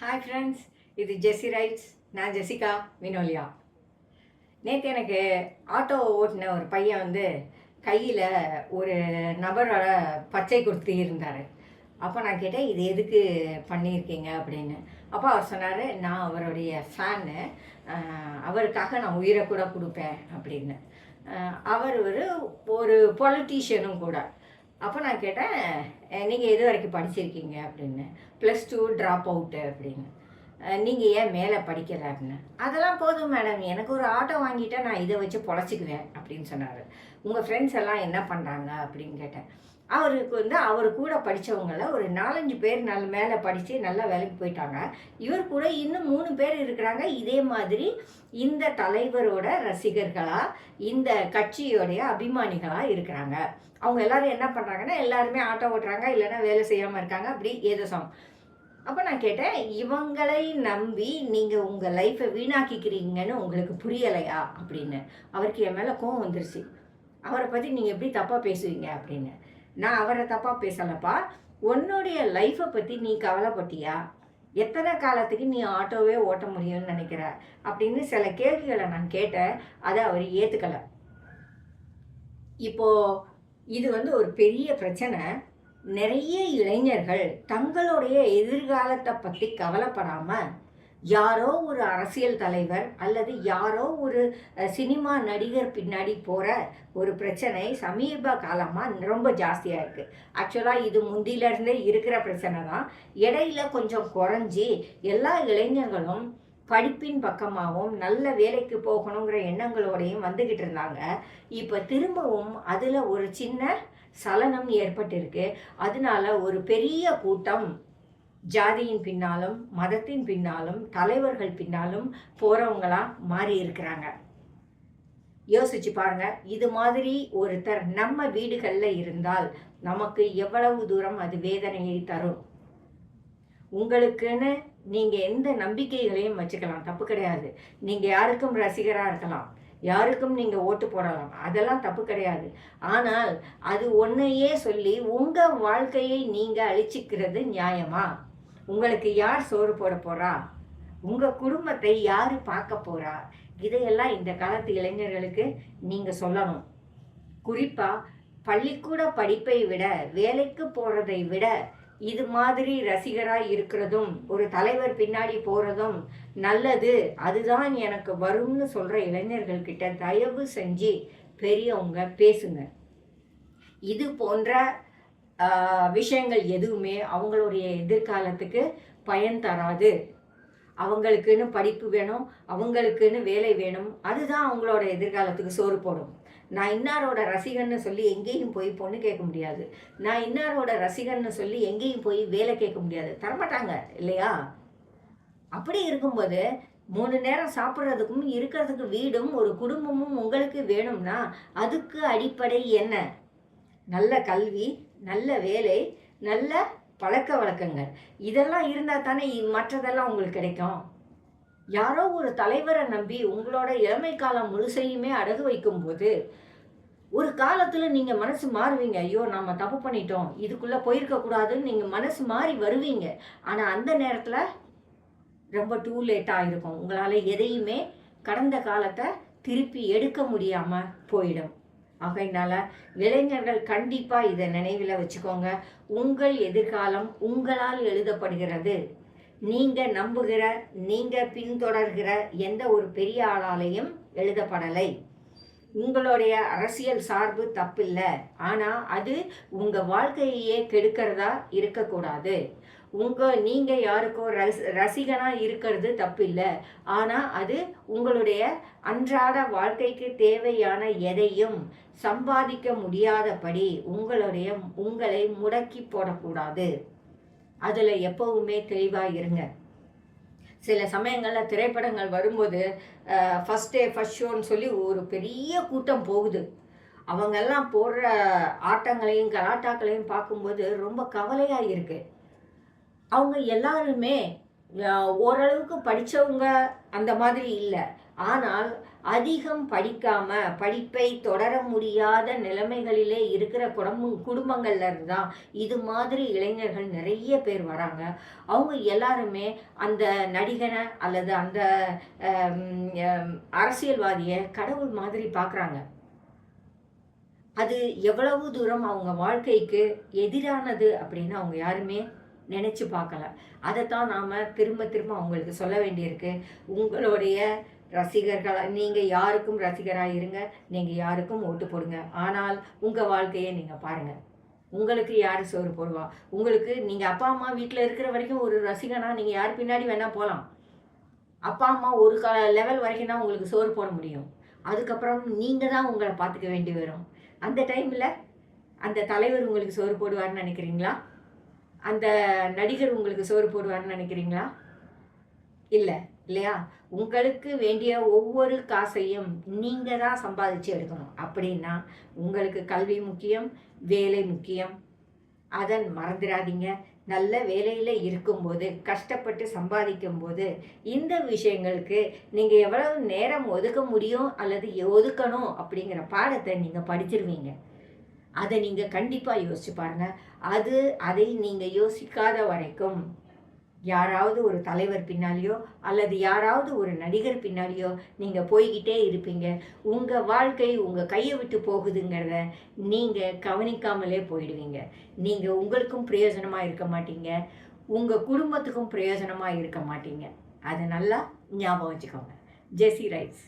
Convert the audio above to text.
Hi friends, இது ஜெஸ்ஸி rights. நான் Jessica Vinolia. நேற்று எனக்கு ஆட்டோ ஓட்டின ஒரு பையன் கையில் ஒரு நபரோட பச்சை குர்த்தி இருந்தார். அப்போ நான் கேட்டேன், இது எதுக்கு பண்ணியிருக்கீங்க அப்படின்னு. அப்போ அவர் சொன்னார், நான் அவருடைய ஃபேனு, அவருக்காக நான் உயிரை கூட கொடுப்பேன் அப்படின்னு. அவர் ஒரு பொலிட்டீஷியனும் கூட. அப்போ நான் கேட்டேன், நீங்கள் எது வரைக்கும் படிச்சிருக்கீங்க அப்படின்னு. +2 ட்ராப் அவுட்டு அப்படின்னு. நீங்கள் ஏன் மேலே படிக்கலை அப்படின்னு. அதெல்லாம் போதும் மேடம், எனக்கு ஒரு ஆட்டோ வாங்கிட்டா நான் இதை வச்சு பொழைச்சிக்குவேன் அப்படின்னு சொன்னார். உங்கள் ஃப்ரெண்ட்ஸ் எல்லாம் என்ன பண்ணுறாங்க அப்படின்னு கேட்டேன். அவருக்கு அவர் கூட படித்தவங்கள ஒரு 4-5 பேர் மேலே படித்து நல்லா வேலைக்கு போயிட்டாங்க. இவர் கூட இன்னும் 3 பேர் இருக்கிறாங்க. இதே மாதிரி இந்த தலைவரோட ரசிகர்களாக, இந்த கட்சியோடைய அபிமானிகளாக இருக்கிறாங்க. அவங்க எல்லாரும் என்ன பண்ணுறாங்கன்னா, எல்லாருமே ஆட்டோ ஓட்டுறாங்க, இல்லைன்னா வேலை செய்யாமல் இருக்காங்க, அப்படி ஏதோ அப்போ நான் கேட்டேன், இவங்களை நம்பி நீங்கள் உங்கள் லைஃப்பை வீணாக்கிக்கிறீங்கன்னு உங்களுக்கு புரியலையா அப்படின்னு. அவருக்கு என் மேலே கோவம் வந்துருச்சு. அவரை பற்றி நீங்கள் எப்படி தப்பாக பேசுவீங்க அப்படின்னு. நான் அவரை தப்பாக பேசலப்பா, உன்னுடைய லைஃப்பை பற்றி நீ கவலைப்பட்டியா? எத்தனை காலத்துக்கு நீ ஆட்டோவே ஓட்ட முடியும்னு நினைக்கிற அப்படின்னு சில கேள்விகளை நான் கேட்டேன். அதை அவர் ஏற்றுக்கலை. இப்போது இது ஒரு பெரிய பிரச்சனை. நிறைய இளைஞர்கள் தங்களுடைய எதிர்காலத்தை பற்றி கவலைப்படாமல் யாரோ ஒரு அரசியல் தலைவர் அல்லது யாரோ ஒரு சினிமா நடிகர் பின்னாடி போகிற ஒரு பிரச்சனை சமீப காலமாக ரொம்ப ஜாஸ்தியாக இருக்குது. ஆக்சுவலாக இது முந்தியிலேருந்தே இருக்கிற பிரச்சனை தான். இடையில கொஞ்சம் குறைஞ்சி எல்லா இளைஞர்களும் படிப்பின் பக்கமாகவும் நல்ல வேலைக்கு போகணுங்கிற எண்ணங்களோடையும் வந்துக்கிட்டு இருந்தாங்க. இப்போ திரும்பவும் அதில் ஒரு சின்ன சலனம் ஏற்பட்டிருக்கு. அதனால ஒரு பெரிய கூட்டம் ஜாதியின் பின்னாலும் மதத்தின் பின்னாலும் தலைவர்கள் பின்னாலும் போகிறவங்களா மாறி இருக்கிறாங்க. யோசிச்சு பாருங்க, இது மாதிரி ஒருத்தர் நம்ம வீடுகளில் இருந்தால் நமக்கு எவ்வளவு தூரம் அது வேதனையை தரும். உங்களுக்குன்னு நீங்கள் எந்த நம்பிக்கைகளையும் வச்சுக்கலாம், தப்பு கிடையாது. நீங்கள் யாருக்கும் ரசிகராக இருக்கலாம், யாருக்கும் நீங்கள் ஓட்டு போடலாம், அதெல்லாம் தப்பு கிடையாது. ஆனால் அது ஒன்றையே சொல்லி உங்கள் வாழ்க்கையை நீங்கள் அழிச்சிக்கிறது நியாயமா? உங்களுக்கு யார் சோறு போட போகிறா? உங்கள் குடும்பத்தை யார் பார்க்க போகிறா? இதையெல்லாம் இந்த காலத்து இளைஞர்களுக்கு நீங்கள் சொல்லணும். குறிப்பாக பள்ளிக்கூட படிப்பை விட, வேலைக்கு போகிறதை விட இது மாதிரி ரசிகராக இருக்கிறதும் ஒரு தலைவர் பின்னாடி போகிறதும் நல்லது, அதுதான் எனக்கு வரும்னு சொல்கிற இளைஞர்கள்கிட்ட தயவு செஞ்சு பெரியவங்க பேசுங்க. இது போன்ற விஷயங்கள் எதுவுமே அவங்களுடைய எதிர்காலத்துக்கு பயன் தராது. அவங்களுக்குன்னு படிப்பு வேணும், அவங்களுக்குன்னு வேலை வேணும், அதுதான் அவங்களோட எதிர்காலத்துக்கு சோறு போடும். நான் இன்னாரோட ரசிகன்னு சொல்லி எங்கேயும் போய் பொண்ணு கேட்க முடியாது. நான் இன்னாரோட ரசிகன்னு சொல்லி எங்கேயும் போய் வேலை கேட்க முடியாது, தரமாட்டாங்க இல்லையா? அப்படி இருக்கும்போது 3 நேரம் சாப்பிட்றதுக்கும் இருக்கிறதுக்கு வீடும் ஒரு குடும்பமும் உங்களுக்கு வேணும்னா அதுக்கு அடிப்படை என்ன? நல்ல கல்வி, நல்ல வேலை, நல்ல பழக்க வழக்கங்கள், இதெல்லாம் இருந்தால் தானே மற்றதெல்லாம் உங்களுக்கு கிடைக்கும். யாரோ ஒரு தலைவரை நம்பி உங்களோட இளமை காலம் முழுசையுமே அடகு வைக்கும்போது ஒரு காலத்தில் நீங்கள் மனசு மாறுவீங்க. ஐயோ நம்ம தப்பு பண்ணிட்டோம், இதுக்குள்ளே போயிருக்கக்கூடாதுன்னு நீங்கள் மனசு மாறி வருவீங்க. ஆனால் அந்த நேரத்தில் ரொம்ப டூ லேட்டாக இருக்கும். உங்களால் எதையுமே கடந்த காலத்தை திருப்பி எடுக்க முடியாமல் போயிடும். ஆகையினால இளைஞர்கள் கண்டிப்பாக இதை நினைவில் வச்சுக்கோங்க. உங்கள் எதிர்காலம் உங்களால் எழுதப்படுகிறது. நீங்கள் நம்புகிற, நீங்கள் பின்தொடர்கிற எந்த ஒரு பெரிய ஆளாலையும் எழுதப்படலை. உங்களுடைய அரசியல் சார்பு தப்பில்லை, ஆனால் அது உங்கள் வாழ்க்கையே கெடுக்கிறதா இருக்கக்கூடாது. நீங்கள் யாருக்கோ ரசிகனாக இருக்கிறது தப்பில்லை, ஆனால் அது உங்களுடைய அன்றாட வாழ்க்கைக்கு தேவையான எதையும் சம்பாதிக்க முடியாதபடி உங்களை முடக்கி போடக்கூடாது. அதில் எப்போவுமே தெளிவாக இருங்க. சில சமயங்களில் திரைப்படங்கள் வரும்போது ஃபஸ்ட் டே ஃபஸ்ட் ஷோன்னு சொல்லி ஒரு பெரிய கூட்டம் போகுது. அவங்கெல்லாம் போடுற ஆட்டங்களையும் கலாட்டாக்களையும் பார்க்கும்போது ரொம்ப கவலையாக இருக்குது. அவங்க எல்லாருமே ஓரளவுக்கு படித்தவங்க அந்த மாதிரி இல்லை, ஆனால் அதிகம் படிக்காம படிப்பை தொடர முடியாத நிலைமைகளிலே இருக்கிற குடும்பங்கள்ல இருந்தா இது மாதிரி இளைஞர்கள் நிறைய பேர் வராங்க. அவங்க எல்லாருமே அந்த நடிகனை அல்லது அந்த அரசியல்வாதிய கடவுள் மாதிரி பார்க்குறாங்க. அது எவ்வளவு தூரம் அவங்க வாழ்க்கைக்கு எதிரானது அப்படின்னு அவங்க யாருமே நினைச்சு பார்க்கல. அதைத்தான் நாம திரும்ப திரும்ப அவங்களுக்கு சொல்ல வேண்டியிருக்கு. உங்களுடைய ரசிகர்களா நீங்க யாருக்கும் ரசிகரா இருங்க. நீங்க யாருக்கும் ஓட்டு போடுங்க. ஆனால் உங்க வாழ்க்கையை நீங்க பாருங்க. உங்களுக்கு யாரு சோறு போடுவா? உங்களுக்கு நீங்க அப்பா, அம்மா வீட்ல இருக்கிற வரைக்கும் ஒரு ரசிகனா நீங்க யார் பின்னாடி வேணா போலாம். அப்பா, அம்மா ஒரு லெவல் வரைக்கும் தான் உங்களுக்கு சோறு போட முடியும். அதுக்கப்புறம் நீங்க தான் உங்கள பார்த்துக்க வேண்டி வரும். அந்த டைம்ல அந்த தலைவர் உங்களுக்கு சோறு போடுவார்ன்னு நினைக்கிறீங்களா? அந்த நடிகர் உங்களுக்கு சோறு போடுவார்ன்னு நினைக்கிறீங்களா? இல்ல, இல்லையா? உங்களுக்கு வேண்டிய ஒவ்வொரு காசையும் நீங்க தான் சம்பாதிச்சு எடுக்கணும். அப்படின்னா உங்களுக்கு கல்வி முக்கியம், வேலை முக்கியம். அத மறந்துடாதீங்க. நல்ல வேலையில இருக்கும்போது, கஷ்டப்பட்டு சம்பாதிக்கும்போது, இந்த விஷயங்களுக்கு நீங்க எவ்வளவு நேரம் ஒதுக்க முடியும் அல்லது ஒதுக்கணும் அப்படிங்கிற பாடத்தை நீங்க படிச்சிருவீங்க. அத நீங்க கண்டிப்பா யோசிச்சு பாருங்க. அதை நீங்க யோசிக்காத வரைக்கும் யாராவது ஒரு தலைவர் பின்னாலேயோ அல்லது யாராவது ஒரு நடிகர் பின்னாலேயோ நீங்க போய்க்கிட்டே இருப்பீங்க. உங்க வாழ்க்கை உங்க கையை விட்டு போகுதுங்கிறத நீங்க கவனிக்காமலே போயிடுவீங்க. நீங்க உங்களுக்கும் பிரயோஜனமா இருக்க மாட்டீங்க. உங்க குடும்பத்துக்கும் பிரயோஜனமா இருக்க மாட்டீங்க. அத நல்லா ஞாபகம் வச்சுக்கோங்க. ஜெசி ரைட்ஸ்.